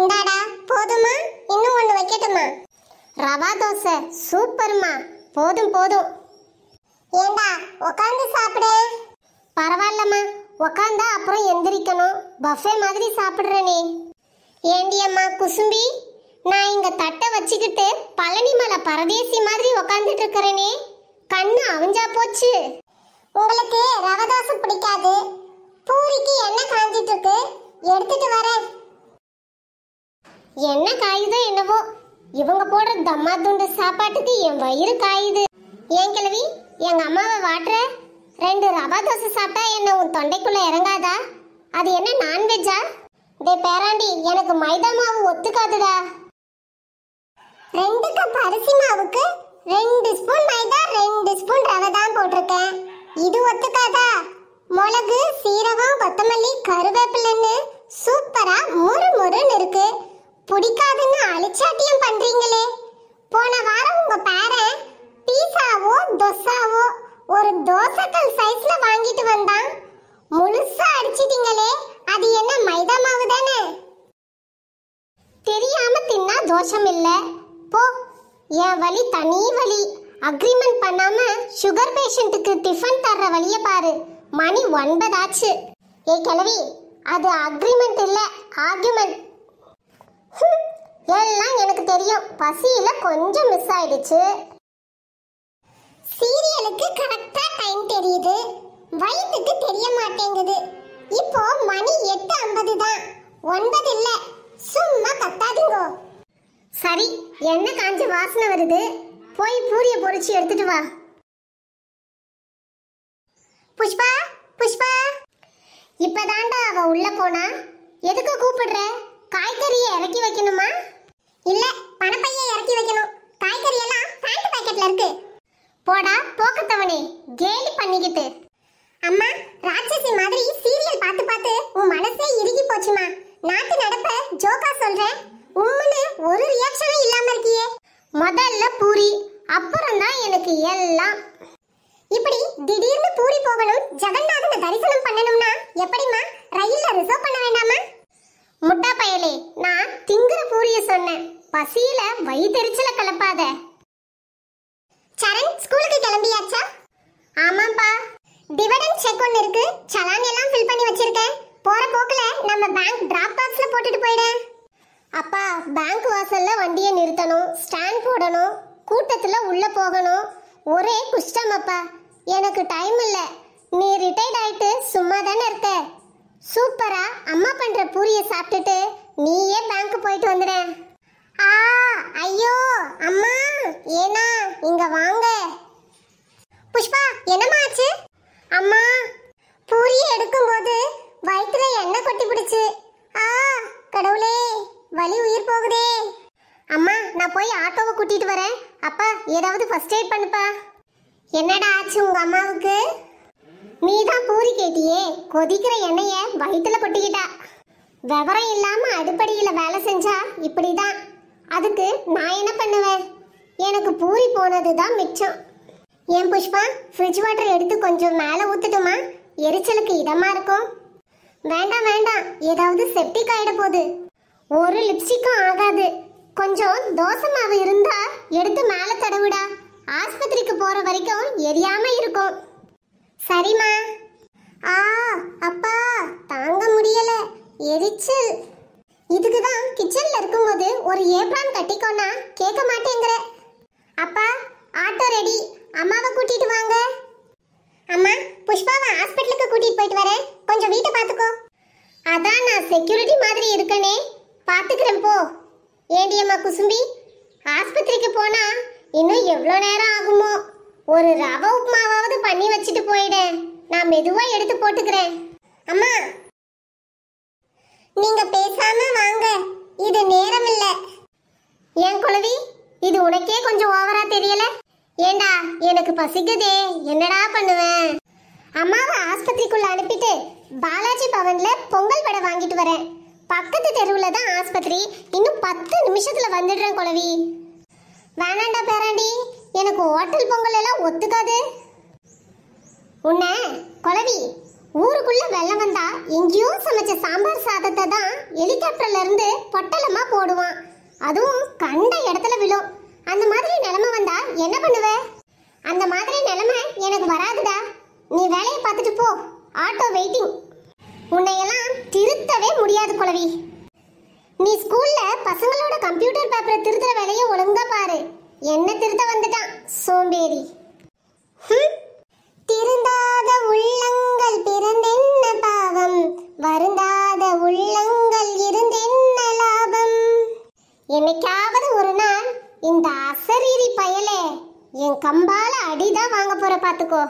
இந்தாடா போதுமா? இன்னும் ஒன்று வைக்கட்டுமா? ரவா தோசை சூப்பர்மா. போதும் போதும். ஏண்டா உட்காந்து சாப்பிடு. பரவாயில்லம்மா, உட்காந்தா அப்புறம் எந்திரிக்கணும். பஃபே மாதிரி சாப்பிடுறேனே. ஏண்டி அம்மா குசும்பி, நான் இங்க தட்டை வச்சுக்கிட்டு பழனிமலை பரதேசி மாதிரி உட்காந்துட்டு இருக்கிறேனே, கண்ணு அவிஞ்சா போச்சு. உங்களுக்கு ரவை தோசை பிடிக்காது, பூரிக்கு எண்ணெய் காஞ்சிட்டு இருக்கு, எடுத்துட்டு வரேன். என்ன காயுதோ என்னவோ, இவங்க போடுற தம்மா துண்டு சாப்பாட்டுக்கு என் வயிறு காயுது. ஏன் கிழவி, எங்க அம்மாவை வாட்டுற? 2 ரவா தோசை சாப்பிட்டா என்ன உன் தொண்டைக்குள்ள இறங்காதா? அது என்ன நான்வெஜ்ஜா? டே பேராண்டி, எனக்கு மைதா மாவு ஒத்துக்காதுடா. 2 கப் அரிசி மாவுக்கு 2 ஸ்பூன் மைதா 2 ஸ்பூன் ரவை தான் போட்டிருக்கேன். இது ஒத்துக்காதா? மிளகு, சீரகம், கொத்தமல்லி, கருவேப்பிலைன்னு சூப்பரா முறு முறுன்னு இருக்கு. பிடிக்காதுன்னு அழிச்சாட்டியம் பண்றீங்களே. போன வாரம் உங்க பேரன் பீஸாவோ தோசாவோ ஒரு தோசைக்கல் சைஸ்ல வாங்கிட்டு வந்தான். முழுசா அடிச்சிட்டீங்களே, அது என்ன மைதா மாவு தானே? தெரியாம தின்னா தோஷம் இல்ல. போ, என் வலி தனி வலி. அக்ரிமெண்ட் பண்ணாம சுகர் பேஷண்ட்டுக்கு டிஃபன் தர்ற வழிய பாரு. மணி 9 ஆச்சு. ஏ கிழவி, அது அக்ரிமெண்ட் இல்ல, ஆர்குமெண்ட். எல்லாம் எனக்கு தெரியும். பசியில கொஞ்சம் மிஸ் ஆயிடுச்சு. சீரியலுக்கு கரெக்டா டைம் தெரியுது, வயிற்றுக்கு தெரிய மாட்டேங்குது. இப்போ மணி 8:50 தான், 9 இல்ல. சும்மா கத்தாதீங்க. சரி, எண்ணெய் காஞ்ச வாசனை வருது, போய் பூரிய பொரிச்சு எடுத்துட்டு வா. புஷ்பா, புஷ்பா. இப்பதான்டா அவ உள்ள போனா. எதுக்கு கூப்பிடுற? காய்கறியை இறக்கி வைக்கணுமா? இல்ல, பணப்பையை இறக்கி வைக்கணும். காய்கறி எல்லாம் பேண்ட் பாக்கெட்ல இருக்கு. போடா போக்கத்தவனே, கேலி பண்ணிக்கிட்டு. அம்மா, ராட்சசி மாதிரி சீரியல் பார்த்து பார்த்து உன் மனசே இறுகி போச்சுமா. நாட்டு நடப்ப ஜோக்கா சொல்றேன், உம்முன்னு ஒரு ரியாக்ஷனும் இல்லாம இருக்கியே. முதல்ல பூரி, அப்புறம் தான் எனக்கு எல்லாம். இப்படி திடீர்னு பூரி போகணும், ஜெகநாதனை தரிசனம் பண்ணணும்னா எப்படிமா? ரயில்ல ரிசர்வ் பண்ண வேண்டாமா? முட்டா பயலே, நான் திங்குற பூரிய சொன்னேன். பசியில வயித்தெரிச்சல கலப்பாத. சரண், ஸ்கூலுக்கு கிளம்பியாச்சா? ஆமாப்பா. டிவிடெண்ட் செக் ஒன்னு இருக்கு, சலான் எல்லாம் ஃபில் பண்ணி வச்சிருக்கேன். போற போக்குல நம்ம பேங்க் டிராப் பாக்ஸ்ல போட்டுட்டு போயிடு. அப்பா, பேங்க் வாசல்ல வண்டியை நிறுத்தணும், ஸ்டாண்ட் போடணும், கூட்டத்துல உள்ள போகணும். ஒரே குஷ்டம் அப்பா. எனக்கு டைம் இல்ல. நீ ரிட்டையர்ட் ஆயிட்டு சும்மா தானே இருக்க. சூப்பரா அம்மா பண்ற பூரிய சாப்பிட்டுட்டு நீயே பேங்க் போயிட்டு வந்துட. ஆ, ஐயோ அம்மா, ஏனா இங்க வாங்க. புஷ்பா, என்னம்மா ஆச்சு? அம்மா, பூரிய எடுக்கும்போது வயிற்றுல எண்ணெய் கொட்டி பிடிச்சு. ஆ கடவுளே, வலி உயிர் போகுதே. அம்மா, நான் போய் ஆட்டோவை கூட்டிட்டு வரேன். அப்பா, ஏதாவது ஃபர்ஸ்ட் எய்ட் பண்ணுப்பா. என்னடா ஆச்சு உங்க அம்மாவுக்கு? நீ தான் பூரி கேட்டியே, கொதிக்கிற எண்ணெய வயிற்றுல கொட்டிக்கிட்டா. விவரம் இல்லாம அடுப்படியில வேலை செஞ்சா இப்படிதான். அதுக்கு நான் என்ன பண்ணுவேன்? எனக்கு பூரி போனது தான் மிச்சம். ஏன் புஷ்பா, ஃப்ரிட்ஜ் வாட்டர் எடுத்து கொஞ்சம் மேலே ஊத்துட்டுமா? எரிச்சலுக்கு இதமா இருக்கும். வேண்டாம் வேண்டாம், ஏதாவது செப்டிக் ஆயிட போகுது. ஒரு லிப்ஸ்டிக்கும் ஆகாது. கொஞ்சம் தோசை மாவு இருந்தா எடுத்து மேலே தடவுடா. ஆஸ்பத்திரிக்கு போற வரைக்கும் எரியாம இருக்கும். சரிம்மா. ஆ அப்பா, தாங்க முடியல, எரிச்சல். இதுக்கு தான் கிச்சன்ல இருக்கும்போது ஒரு ஏப்ரான் கட்டிக்கோனா கேட்க மாட்டேங்கிற. அப்பா, ஆட்டோ ரெடி, அம்மாவை கூட்டிட்டு வாங்க. அம்மா, புஷ்பாவை ஹாஸ்பிட்டலுக்கு கூட்டிட்டு போயிட்டு வரேன், கொஞ்சம் வீட்டை பார்த்துக்கோ. அதான் நான் செக்யூரிட்டி மாதிரி இருக்கனே, பார்த்துக்கிறேன் போ. ஏண்டியம்மா குசும்பி, ஆஸ்பத்திரிக்கு போனா இன்னும் எவ்வளோ நேரம் ஆகுமோ? ஒரு ரவை உப்புமாவது பண்ணி வச்சுட்டு போயிடேன், நான் மெதுவா எடுத்து போட்டுக்கிறேன். அம்மா, நீங்க பேசாம வாங்க, இது நேரம் இல்ல. ஏன் குழவி, இது உனக்கே கொஞ்சம் ஓவரா தெரியல? ஏண்டா, எனக்கு பசிக்குதே, என்னடா பண்ணுவேன்? அம்மாவை ஆஸ்பத்திரிக்குள்ள அனுப்பிட்டு பாலாஜி பவன்ல பொங்கல் வடை வாங்கிட்டு வரேன். பக்கத்து தெருவுல தான் ஆஸ்பத்திரி, இன்னும் 10 நிமிஷத்துல வந்துடுறேன் குழவி. வேணாண்டா பேராண்டி, எனக்கு ஹோட்டல் பொங்கல் எல்லாம் ஒத்துக்காது. உன்னை குழவி, ஊருக்குள்ள வெள்ளம் வந்தா எங்கேயோ சமைச்ச சாம்பார் சாதத்தை தான் ஹெலிகாப்டர்ல இருந்து பொட்டலமா போடுவான். அதுவும் கண்ட இடத்துல விழும். அந்த மாதிரி நிலைமை வந்தா என்ன பண்ணுவ? அந்த மாதிரி நிலைமை எனக்கு வராதுடா. நீ வேலையை பார்த்துட்டு போ. Auto waiting. உன்னையெல்லாம் திருத்தவே முடியாது குளவி. நீ ஸ்கூல்ல பசங்களோட கம்ப்யூட்டர் பேப்பரை திருத்துற வேலையை ஒழுங்கா பாரு. என்ன திருத்த வந்துட்டான் சோம்பேறி. திருந்தாத உள்ளங்கள் பிறந்தென்ன பாவம், வருந்தாத உள்ளங்கள் இருந்தென்ன லாபம். என்னைக்காவது ஒரு நாள் இந்த அசரீரி பயலே என் கம்பால அடிதான் வாங்க போற பாத்துக்கோ.